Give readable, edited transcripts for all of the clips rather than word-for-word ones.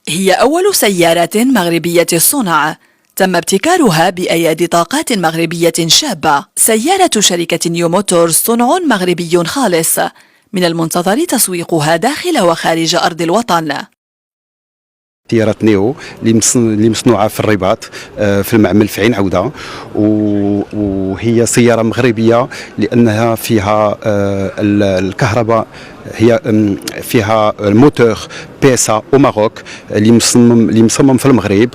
هي أول سيارة مغربية الصنع تم ابتكارها بأيادي طاقات مغربية شابة. سيارة شركة نيو موتورز صنع مغربي خالص، من المنتظر تسويقها داخل وخارج أرض الوطن. سيارة نيو اللي مصنوعة في الرباط في المعمل في عين عودة، وهي سيارة مغربية لأنها فيها الكهرباء، هي فيها الموتور PSA او ماروك اللي مصمم في المغرب،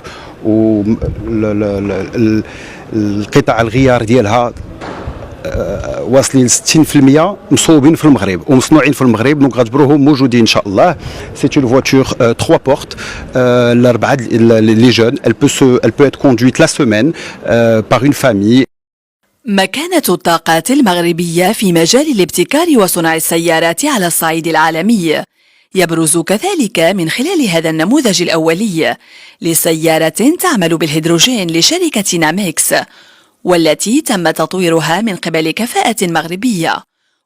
والقطع الغيار ديالها واصلين 60% مصوبين في المغرب ومصنوعين في المغرب. دونك غتجبروهم موجودين ان شاء الله. سي اون فواتور 3 بورت لاربعه لي جون. elle peut être conduite la semaine par une famille. مكانة الطاقات المغربية في مجال الابتكار وصنع السيارات على الصعيد العالمي يبرز كذلك من خلال هذا النموذج الأولي لسيارة تعمل بالهيدروجين لشركة ناميكس، والتي تم تطويرها من قبل كفاءة مغربية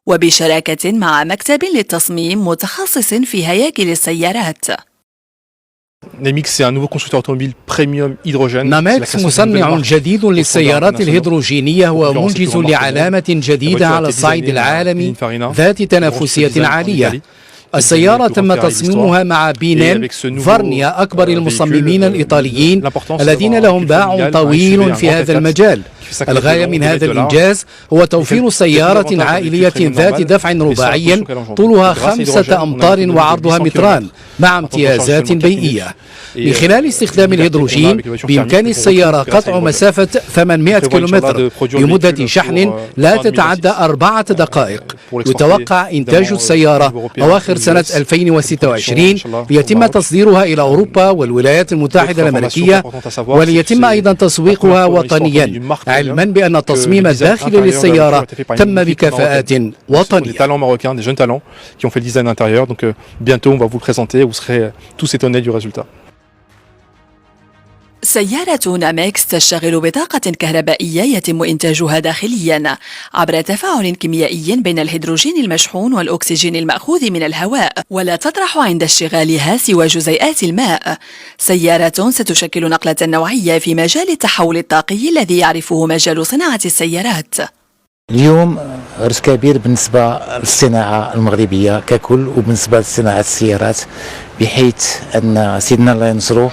وبشراكة مع مكتب للتصميم متخصص في هياكل السيارات. ناميكس مصنع جديد للسيارات الهيدروجينية ومنجز لعلامة جديدة على الصعيد العالمي ذات تنافسية عالية. السيارة تم تصميمها مع بينين فارنيا، أكبر المصممين الإيطاليين الذين لهم باع طويل في هذا المجال. الغاية من هذا الإنجاز هو توفير سيارة عائلية ذات دفع رباعي طولها 5 أمتار وعرضها متران مع امتيازات بيئية. من خلال استخدام الهيدروجين بإمكان السيارة قطع مسافة 800 كيلومتر بمدة شحن لا تتعدى 4 دقائق. يتوقع إنتاج السيارة أواخر سنة 2026 ليتم تصديرها إلى أوروبا والولايات المتحدة الأمريكية، وليتم أيضا تسويقها وطنيا، علما بأن التصميم الداخلي للسيارة تم بكفاءات وطنية. سيارة ناميكس تشتغل بطاقة كهربائية يتم إنتاجها داخليا عبر تفاعل كيميائي بين الهيدروجين المشحون والأكسجين المأخوذ من الهواء، ولا تطرح عند اشتغالها سوى جزيئات الماء. سيارة ستشكل نقلة نوعية في مجال التحول الطاقي الذي يعرفه مجال صناعة السيارات. اليوم رز كبير بالنسبة للصناعة المغربية ككل وبالنسبة لصناعة السيارات، بحيث أن سيدنا الله ينصره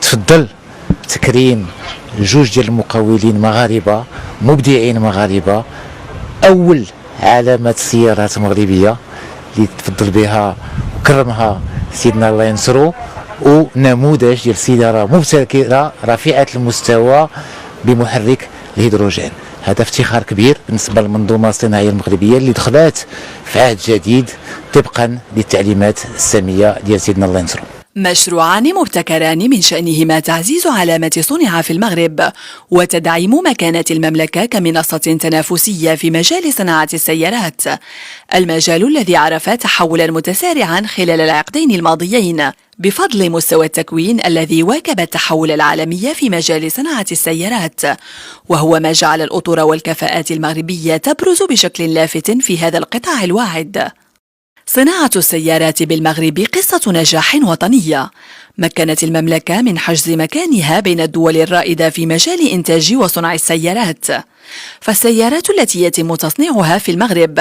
تفضل تكريم 2 ديال المقاولين مغاربة مبدعين مغاربة، أول علامة سيارات مغربية اللي تفضل بها وكرمها سيدنا الله ينصره، ونموذج ديال سيارة مبتكرة رفيعة المستوى بمحرك الهيدروجين. هذا افتخار كبير بالنسبة للمنظومة الصناعية المغربية اللي دخلت في عهد جديد طبقا للتعليمات السامية ديال سيدنا الله ينصره. مشروعان مبتكران من شأنهما تعزيز علامة صنع في المغرب وتدعيم مكانة المملكة كمنصة تنافسية في مجال صناعة السيارات، المجال الذي عرف تحولا متسارعا خلال العقدين الماضيين بفضل مستوى التكوين الذي واكب التحول العالمي في مجال صناعة السيارات، وهو ما جعل الأطر والكفاءات المغربية تبرز بشكل لافت في هذا القطاع الواعد. صناعة السيارات بالمغرب قصة نجاح وطنية مكنت المملكة من حجز مكانها بين الدول الرائدة في مجال إنتاج وصنع السيارات، فالسيارات التي يتم تصنيعها في المغرب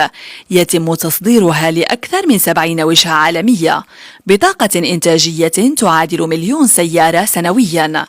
يتم تصديرها لأكثر من 70 وجهة عالمية بطاقة إنتاجية تعادل 1,000,000 سيارة سنويا.